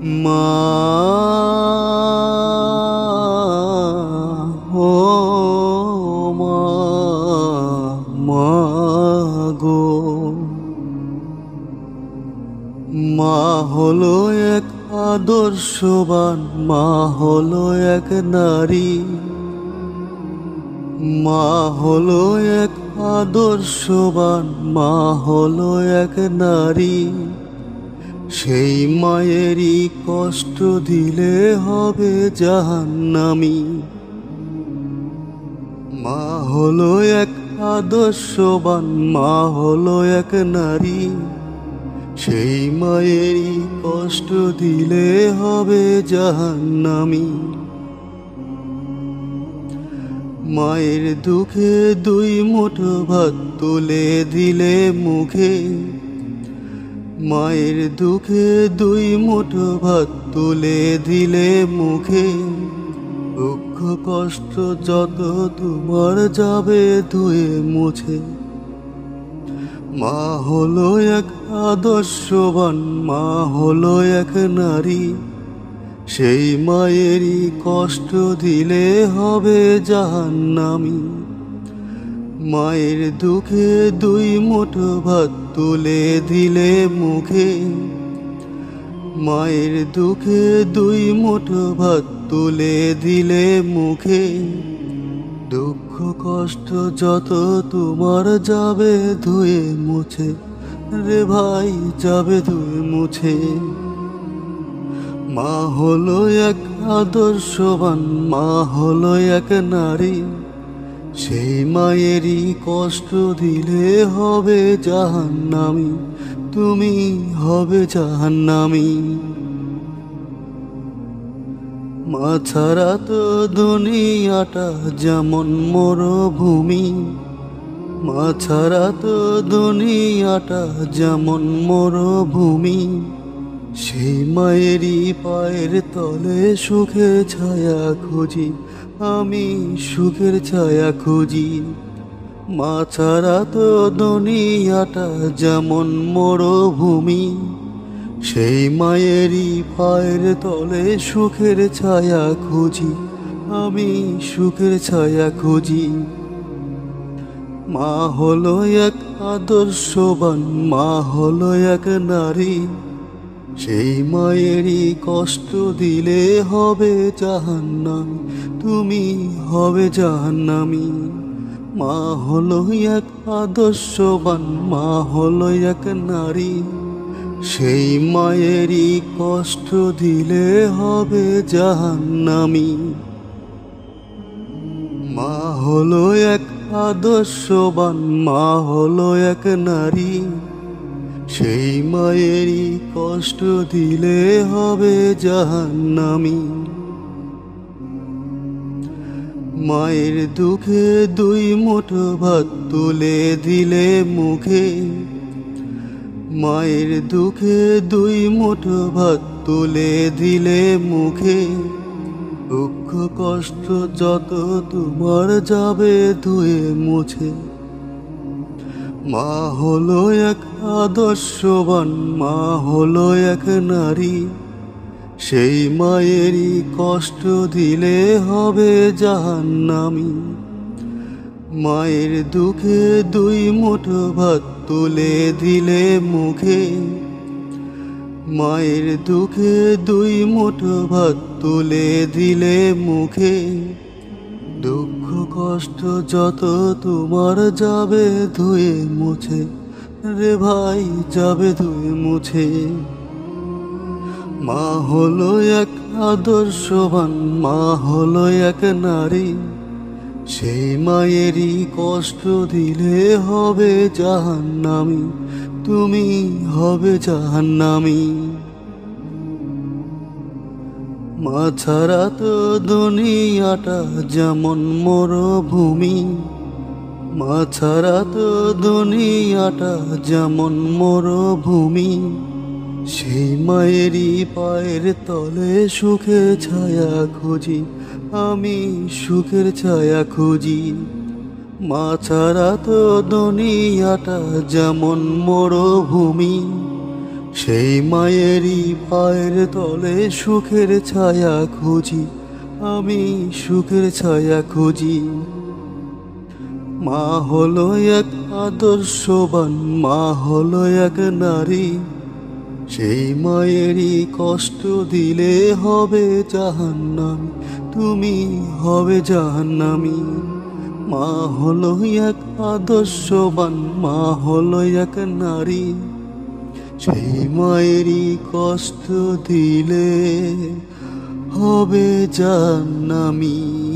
মা ও মা, মা গো। মা হলো এক আদর্শবান, মা হলো এক নারী। মা হলো এক আদর্শবান, মা হলো এক নারী। সেই মায়েরই কষ্ট দিলে হবে জাহান্নামী। মা হলো এক আদর্শবান, মা হলো এক নারী। সেই মায়েরই কষ্ট দিলে হবে জাহান্নামী। মায়ের দুঃখে দুই মুঠো ভাত তুলে দিলে মুখে। মায়ের দুঃখে দুই মুঠো ভাত তুলে দিলে মুখে। দুঃখ কষ্ট যত তোমার যাবে ধুয়ে মুছে। মা হলো এক আদর্শবান, মা হলো এক নারী। সেই মায়েরই কষ্ট দিলে হবে জাহান্নামী। মায়ের দুঃখে দুই মুঠো ভাত তুলে দিলে মুখে। মায়ের দুঃখে দুই মুঠো ভাত তুলে দিলে মুখে। দুঃখ কষ্ট যত তোমার যাবে ধুয়ে মুছে। রে ভাই যাবে ধুয়ে মুছে। মা হলো এক আদর্শবান, মা হলো এক নারী। সেই মায়েরই কষ্ট দিলে হবে জাহান্নামী। তুমি হবে জাহান্নামী। মা ছাড়া তো দুনিয়াটা যেমন মরুভূমি। মা ছাড়া তো দুনিয়াটা যেমন মরুভূমি। সেই মায়েরই পায়ের তলে সুখের ছায়া খুঁজি, আমি সুখের ছায়া খুঁজি। মা ছাড়া তো দুনিয়াটা যেমন মরুভূমি। সেই মায়েরই পায়ের তলে সুখের ছায়া খুঁজি, আমি সুখের ছায়া খুঁজি। মা হলো এক আদর্শবান, মা হলো এক নারী। সেই মায়েরই কষ্ট দিলে হবে জাহান্নামী। তুমি হবে জাহান্নামী। মা হলো এক আদর্শবান, মা হলো এক নারী। সেই মায়েরই কষ্ট দিলে হবে জাহান্নামী। মা হলো এক আদর্শবান, মা হলো এক নারী। সেই মায়েরই কষ্ট দিলে হবে জাহান্নামী। মায়ের দুঃখে দুই মুঠো ভাত তুলে দিলে মুখে। মায়ের দুঃখে দুই মুঠো ভাত তুলে দিলে মুখে। দুঃখ কষ্ট যত তোমার যাবে ধুয়ে মুছে। মা হলো এক আদর্শবান, মা হলো এক নারী। সেই মায়েরই কষ্ট দিলে হবে জাহান্নামী। মায়ের দুঃখে দুই মুঠো ভাত তুলে দিলে মুখে। মায়ের দুঃখে দুই মুঠো ভাত তুলে দিলে মুখে। দুঃখ কষ্ট যত তোমার যাবে ধুয়ে মুছে। রে ভাই যাবে ধুয়ে মুছে। মা হলো এক আদর্শবান, মা হলো এক নারী। সেই মায়েরই কষ্ট দিলে হবে জাহান্নামী। তুমি হবে জাহান্নামী। মা ছাড়া তো দুনিয়াটা যেমন মরুভূমি। মা ছাড়া তো দুনিয়াটা যেমন মরুভূমি। সেই মায়েরই পায়ের তলে সুখের ছায়া খুঁজি, আমি সুখের ছায়া খুঁজি। মা ছাড়া তো দুনিয়াটা যেমন মরুভূমি। সেই মায়েরই পায়ের তলে সুখের ছায়া খুঁজি, আমি সুখের ছায়া খুঁজি। মা হলো এক আদর্শবান, মা হলো এক নারী। সেই মায়েরই কষ্ট দিলে হবে জাহান্নামী, তুমি হবে জাহান্নামী। মা হলো এক আদর্শবান, মা হলো এক নারী। সেই মায়েরই কষ্ট দিলে হবে জাহান্নামী।